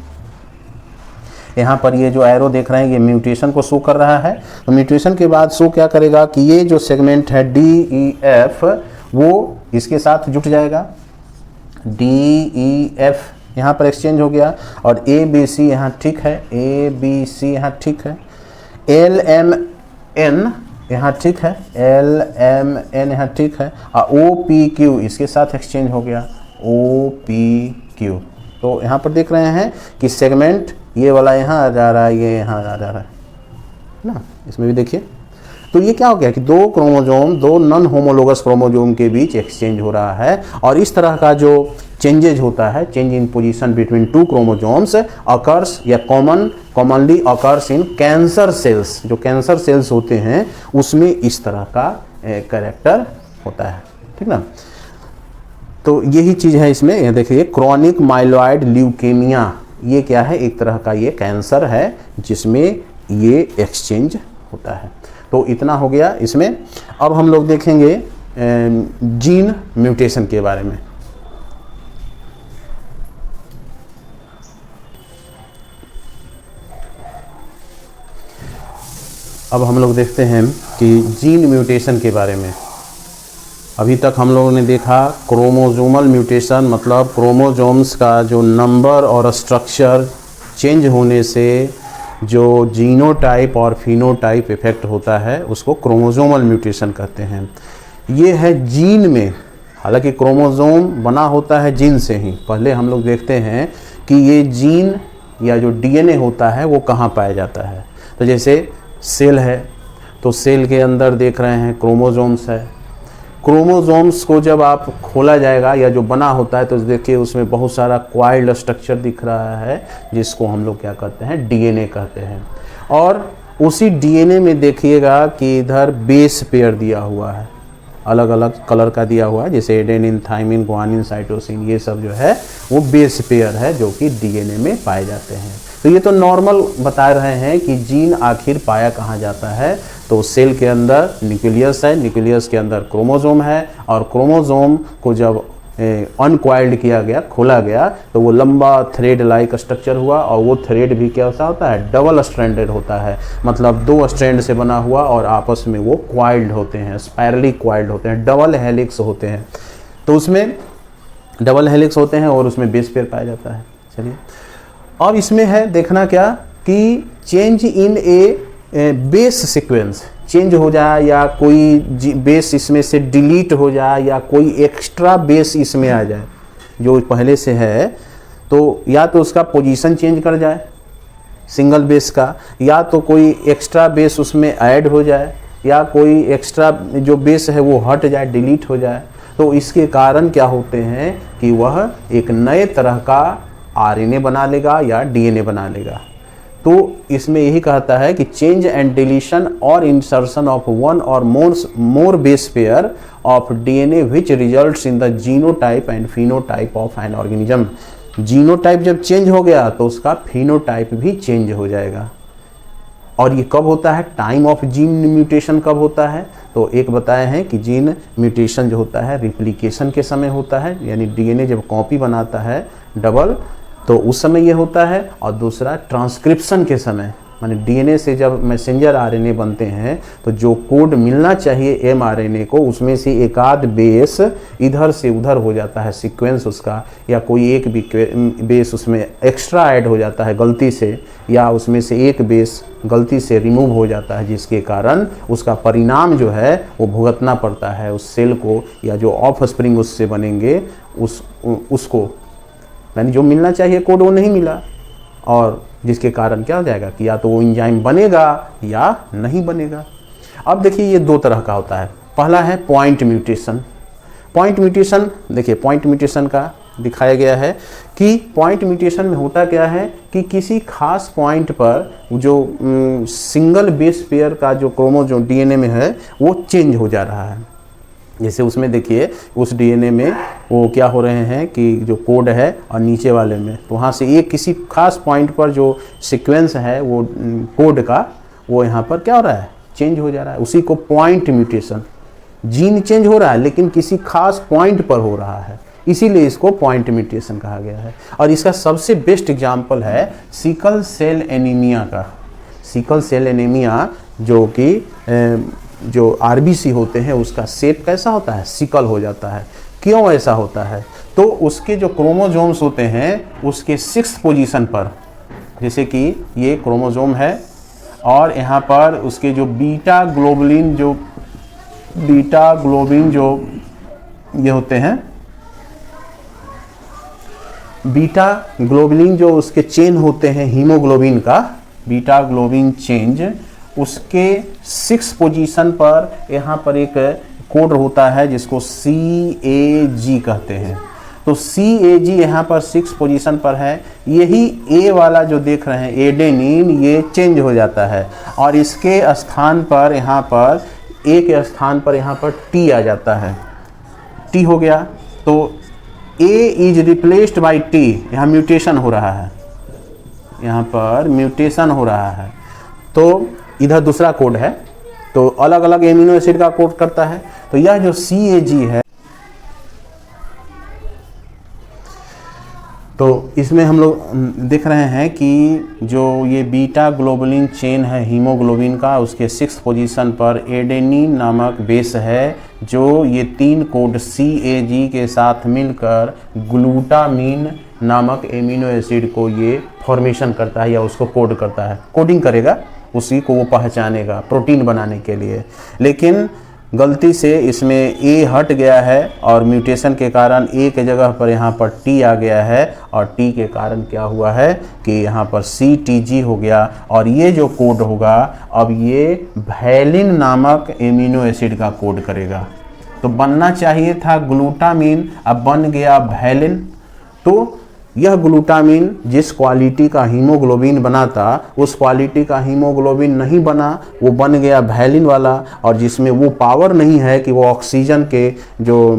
Speaker 1: यहाँ पर ये जो एरो देख रहे हैं ये म्यूटेशन को शो कर रहा है, तो म्यूटेशन के बाद शो क्या करेगा कि ये जो सेगमेंट है डी ई एफ वो इसके साथ जुट जाएगा, DEF यहाँ पर एक्सचेंज हो गया, और ABC यहाँ ठीक है, ABC यहाँ ठीक है, LMN यहाँ ठीक है, LMN यहाँ ठीक है, और OPQ इसके साथ एक्सचेंज हो गया, OPQ। तो यहाँ पर देख रहे हैं कि सेगमेंट ये वाला यहाँ आ जा रहा है, ये यहाँ आ जा रहा है ना, इसमें भी देखिए। तो ये क्या हो गया कि दो क्रोमोजोम, दो नॉन होमोलोगस क्रोमोजोम के बीच एक्सचेंज हो रहा है, और इस तरह का जो चेंजेज होता है, change in position between two chromosomes occurs या commonly occurs in cancer cells. जो कैंसर सेल्स होते हैं उसमें इस तरह का कैरेक्टर होता है, ठीक ना। तो यही चीज़ है इसमें, ये देखिए क्रॉनिक माइलॉइड ल्यूकेमिया, ये क्या है, एक तरह का ये कैंसर है जिसमें ये एक्सचेंज होता है। तो इतना हो गया इसमें। अब हम लोग देखेंगे जीन म्यूटेशन के बारे में। अब हम लोग देखते हैं कि जीन म्यूटेशन के बारे में। अभी तक हम लोगों ने देखा क्रोमोजोमल म्यूटेशन, मतलब क्रोमोजोम्स का जो नंबर और स्ट्रक्चर चेंज होने से जो जीनोटाइप और फिनोटाइप इफेक्ट होता है उसको क्रोमोजोमल म्यूटेशन कहते हैं। ये है जीन में, हालांकि क्रोमोजोम बना होता है जीन से ही। पहले हम लोग देखते हैं कि ये जीन या जो DNA होता है वो कहाँ पाया जाता है। तो जैसे सेल है, तो सेल के अंदर देख रहे हैं क्रोमोजोम्स है। क्रोमोजोम्स को जब आप खोला जाएगा या जो बना होता है तो देखिए उसमें बहुत सारा क्वाइल्ड स्ट्रक्चर दिख रहा है, जिसको हम लोग क्या कहते हैं, DNA कहते हैं। और उसी DNA में देखिएगा कि इधर बेस पेयर दिया हुआ है, अलग अलग कलर का दिया हुआ है, जैसे एडेनिन, थाइमिन, ग्वानिन, साइटोसिन, ये सब जो है वो बेस पेयर है जो कि DNA में पाए जाते हैं। तो ये तो नॉर्मल बता रहे हैं कि जीन आखिर पाया कहाँ जाता है। तो सेल के अंदर न्यूक्लियस है, न्यूक्लियस के अंदर क्रोमोजोम है, और क्रोमोजोम को जब अनक्वाइल्ड किया गया, खोला गया, तो वो लंबा थ्रेड लाइक स्ट्रक्चर हुआ, और वो थ्रेड भी क्या होता है, डबल स्ट्रैंडेड होता है, मतलब दो स्ट्रैंड से बना हुआ, और आपस में वो क्वाइल्ड होते हैं, स्पायरली क्वाइल्ड होते हैं, डबल हेलिक्स होते हैं। तो उसमें डबल हेलिक्स होते हैं और उसमें बेस पेयर पाया जाता है। चलिए अब इसमें है देखना क्या कि change in A base sequence, change हो जाए या कोई बेस इसमें से डिलीट हो जाए या कोई एक्स्ट्रा बेस इसमें आ जाए जो पहले से है, तो या तो उसका पोजीशन चेंज कर जाए सिंगल बेस का, या तो कोई एक्स्ट्रा बेस उसमें ऐड हो जाए, या कोई एक्स्ट्रा जो बेस है वो हट जाए, डिलीट हो जाए। तो इसके कारण क्या होते हैं कि वह एक नए तरह का RNA बना लेगा या DNA बना लेगा। तो इसमें यही कहता है कि चेंज एंड डिलीशन और इंसर्शन ऑफ वन और more base pair of DNA which results in the genotype and phenotype of an organism. Genotype जब चेंज हो गया तो उसका फिनोटाइप भी चेंज हो जाएगा। और ये कब होता है, टाइम ऑफ जीन म्यूटेशन कब होता है, तो एक बताए हैं कि जीन म्यूटेशन जो होता है रिप्लिकेशन के समय होता है, यानी DNA जब कॉपी बनाता है डबल, तो उस समय ये होता है। और दूसरा ट्रांसक्रिप्शन के समय, माने DNA से जब मैसेंजर RNA बनते हैं तो जो कोड मिलना चाहिए mRNA को, उसमें से एक आध बेस इधर से उधर हो जाता है सीक्वेंस उसका, या कोई एक भी बेस उसमें एक्स्ट्रा ऐड हो जाता है गलती से, या उसमें से एक बेस गलती से रिमूव हो जाता है, जिसके कारण उसका परिणाम जो है वो भुगतना पड़ता है उस सेल को, या जो ऑफ स्प्रिंग उससे बनेंगे उसको, यानी जो मिलना चाहिए कोड वो नहीं मिला, और जिसके कारण क्या हो जाएगा कि या तो वो एंजाइम बनेगा या नहीं बनेगा। अब देखिए ये दो तरह का होता है। पहला है पॉइंट म्यूटेशन। पॉइंट म्यूटेशन देखिए, पॉइंट म्यूटेशन का दिखाया गया है कि पॉइंट म्यूटेशन में होता क्या है कि किसी खास पॉइंट पर जो सिंगल बेस पेयर का जो क्रोमोजोम DNA में है वो चेंज हो जा रहा है। जैसे उसमें देखिए उस DNA में वो क्या हो रहे हैं कि जो कोड है और नीचे वाले में, तो वहाँ से एक किसी खास पॉइंट पर जो सीक्वेंस है वो कोड का, वो यहाँ पर क्या हो रहा है, चेंज हो जा रहा है। उसी को पॉइंट म्यूटेशन, जीन चेंज हो रहा है लेकिन किसी खास पॉइंट पर हो रहा है, इसीलिए इसको पॉइंट म्यूटेशन कहा गया है। और इसका सबसे बेस्ट एग्जाम्पल है सिकल सेल एनीमिया का। सिकल सेल एनीमिया जो कि जो आरबीसी होते हैं उसका शेप कैसा होता है, सिकल हो जाता है। क्यों ऐसा होता है? तो उसके जो क्रोमोजोम्स होते हैं उसके 6th पोजीशन पर, जैसे कि ये क्रोमोजोम है और यहाँ पर उसके जो बीटा ग्लोबुलिन जो ये होते हैं, बीटा ग्लोबुलिन जो उसके चेन होते हैं हीमोग्लोबिन का, बीटा ग्लोबिन चेंज, उसके 6th पोजीशन पर यहाँ पर एक कोड होता है जिसको CAG कहते हैं। तो CAG यहाँ पर 6th पोजीशन पर है। यही A वाला जो देख रहे हैं एडेनिन, ये चेंज हो जाता है और इसके स्थान पर यहाँ पर A के स्थान पर यहाँ पर T आ जाता है, T हो गया। तो A is replaced by T, यहाँ म्यूटेशन हो रहा है, यहाँ पर म्यूटेशन हो रहा है। तो इधर दूसरा कोड है, तो अलग अलग एमिनो एसिड का कोड करता है। तो यह जो CAG है, तो इसमें हम लोग देख रहे हैं कि जो ये बीटा ग्लोबुलिन चेन है हीमोग्लोबिन का, उसके 6th पोजीशन पर एडेनिन नामक बेस है, जो ये 3 कोड CAG के साथ मिलकर ग्लूटामीन नामक एमिनो एसिड को ये फॉर्मेशन करता है या उसको कोड करता है, कोडिंग करेगा, उसी को वो पहचानेगा प्रोटीन बनाने के लिए। लेकिन गलती से इसमें A हट गया है और म्यूटेशन के कारण A के जगह पर यहाँ पर T आ गया है और T के कारण क्या हुआ है कि यहाँ पर CTG हो गया और ये जो कोड होगा अब ये वैलिन नामक एमिनो एसिड का कोड करेगा। तो बनना चाहिए था ग्लूटामीन, अब बन गया वैलिन। तो यह ग्लूटामीन जिस क्वालिटी का हीमोग्लोबिन बना था उस क्वालिटी का हीमोग्लोबिन नहीं बना, वो बन गया वैलिन वाला, और जिसमें वो पावर नहीं है कि वो ऑक्सीजन के जो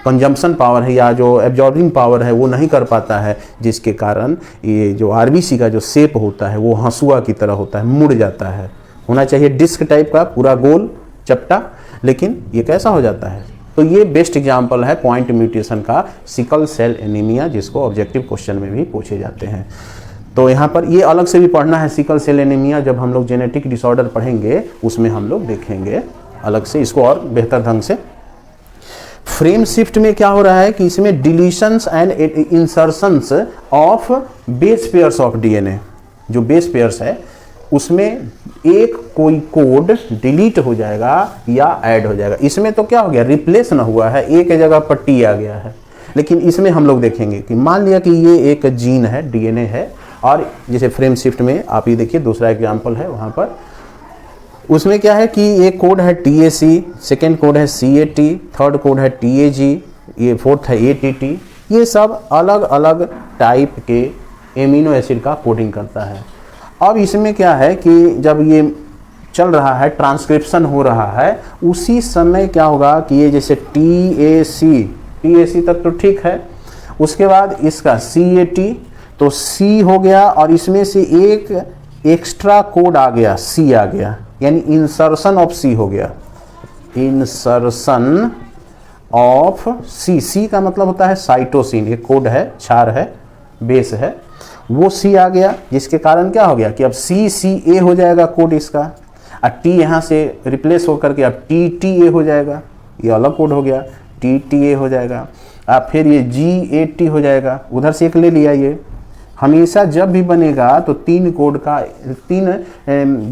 Speaker 1: कंजम्पशन पावर है या जो एब्जॉर्बिंग पावर है वो नहीं कर पाता है, जिसके कारण ये जो आरबीसी का जो शेप होता है वो हंसुआ की तरह होता है, मुड़ जाता है। होना चाहिए डिस्क टाइप का पूरा गोल चपटा, लेकिन ये कैसा हो जाता है। तो ये बेस्ट एग्जांपल है पॉइंट म्यूटेशन का, सिकल सेल एनीमिया, जिसको ऑब्जेक्टिव क्वेश्चन में भी पूछे जाते हैं। तो यहाँ पर ये अलग से भी पढ़ना है सिकल सेल एनीमिया, जब हम लोग जेनेटिक डिसऑर्डर पढ़ेंगे उसमें हम लोग देखेंगे अलग से इसको और बेहतर ढंग से। फ्रेम शिफ्ट में क्या हो रहा है कि इसमें deletions and insertions of base pairs of DNA, जो बेस पेयर्स है उसमें एक कोई कोड डिलीट हो जाएगा या ऐड हो जाएगा। इसमें तो क्या हो गया, रिप्लेस ना हुआ है, ए के जगह पर टी आ गया है। लेकिन इसमें हम लोग देखेंगे कि मान लिया कि ये एक जीन है, डीएनए है, और जैसे फ्रेम शिफ्ट में आप ये देखिए दूसरा एग्जांपल है वहाँ पर, उसमें क्या है कि एक कोड है TAC, सेकेंड कोड है CAT, थर्ड कोड है TAG, ये फोर्थ है ATT। ये सब अलग अलग टाइप के एमिनो एसिड का कोडिंग करता है। अब इसमें क्या है कि जब ये चल रहा है, ट्रांसक्रिप्शन हो रहा है, उसी समय क्या होगा कि ये जैसे TAC तक तो ठीक है, उसके बाद इसका CAT, तो C हो गया और इसमें से एक एक्स्ट्रा कोड आ गया, C आ गया, यानी इंसर्शन ऑफ C हो गया, इंसर्शन ऑफ C का मतलब होता है साइटोसिन, एक कोड है, क्षार है, बेस है, वो C आ गया, जिसके कारण क्या हो गया कि अब CCA हो जाएगा कोड इसका, और T यहाँ से रिप्लेस होकर के अब TTA हो जाएगा, ये अलग कोड हो गया, TTA हो जाएगा, अब फिर ये GAT हो जाएगा, उधर से एक ले लिया। ये हमेशा जब भी बनेगा तो 3 कोड का, 3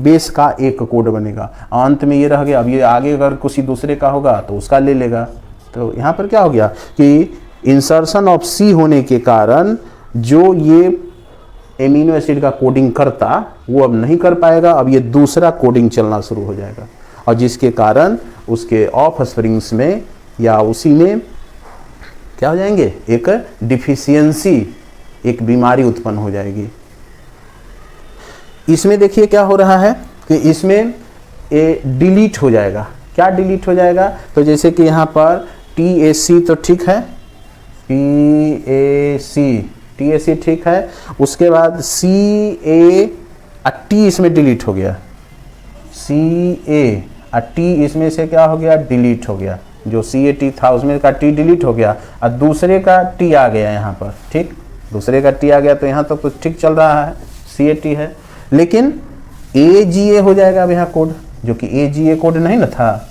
Speaker 1: बेस का एक कोड बनेगा, अंत में ये रह गया। अब ये आगे अगर किसी दूसरे का होगा तो उसका ले लेगा। तो यहाँ पर क्या हो गया कि इंसर्शन ऑफ C होने के कारण जो ये एमिनो एसिड का कोडिंग करता वो अब नहीं कर पाएगा, अब ये दूसरा कोडिंग चलना शुरू हो जाएगा, और जिसके कारण उसके ऑफ स्प्रिंग्स में या उसी में क्या हो जाएंगे, एक डिफिशियंसी, एक बीमारी उत्पन्न हो जाएगी। इसमें देखिए क्या हो रहा है कि इसमें डिलीट हो जाएगा। क्या डिलीट हो जाएगा, तो जैसे कि यहाँ पर TAC तो ठीक है, TAC ठीक है, उसके बाद T इसमें डिलीट हो गया, T इसमें से क्या हो गया, डिलीट हो गया, जो CAT था उसमें का T डिलीट हो गया और दूसरे का T आ गया यहाँ पर, ठीक, दूसरे का T आ गया, तो यहाँ तक तो ठीक चल रहा है, CAT है। लेकिन AGA हो जाएगा अब यहाँ कोड, जो कि AGA कोड नहीं ना था,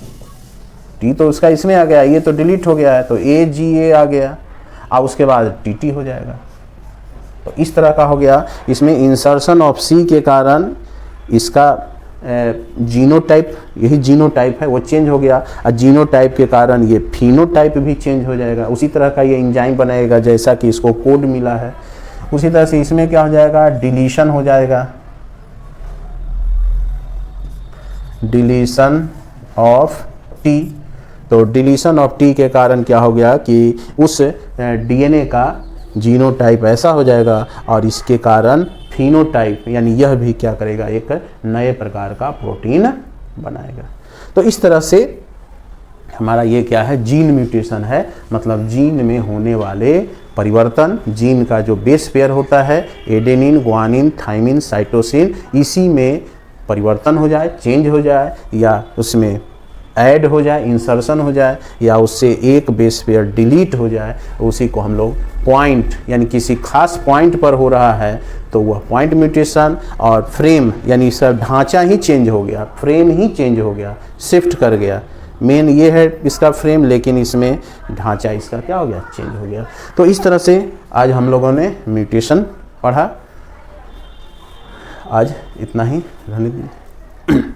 Speaker 1: T तो उसका इसमें आ गया, ये तो डिलीट हो गया है, तो AGA आ गया, अब उसके बाद TT हो जाएगा। तो इस तरह का हो गया। इसमें इंसर्शन ऑफ C के कारण इसका जीनोटाइप, यही जीनोटाइप है वो चेंज हो गया, और जीनोटाइप के कारण ये फिनोटाइप भी चेंज हो जाएगा। उसी तरह का ये एंजाइम बनाएगा जैसा कि इसको कोड मिला है। उसी तरह से इसमें क्या हो जाएगा, डिलीशन हो जाएगा, डिलीशन ऑफ T। तो डिलीशन ऑफ T के कारण क्या हो गया कि उस DNA का जीनोटाइप ऐसा हो जाएगा, और इसके कारण फिनोटाइप यानी यह भी क्या करेगा, एक नए प्रकार का प्रोटीन बनाएगा। तो इस तरह से हमारा ये क्या है, जीन म्यूटेशन है, मतलब जीन में होने वाले परिवर्तन। जीन का जो बेस पेयर होता है एडेनिन, ग्वानिन, थाइमिन, साइटोसिन, इसी में परिवर्तन हो जाए, चेंज हो जाए, या उसमें ऐड हो जाए, इंसर्शन हो जाए, या उससे एक बेस पेयर डिलीट हो जाए, उसी को हम लोग पॉइंट यानी किसी खास पॉइंट पर हो रहा है तो वह पॉइंट म्यूटेशन। और फ्रेम यानी इसका ढांचा ही चेंज हो गया, फ्रेम ही चेंज हो गया, शिफ्ट कर गया। मेन ये है इसका फ्रेम, लेकिन इसमें ढांचा इसका क्या हो गया, चेंज हो गया। तो इस तरह से आज हम लोगों ने म्यूटेशन पढ़ा। आज इतना ही, रहने दीजिए।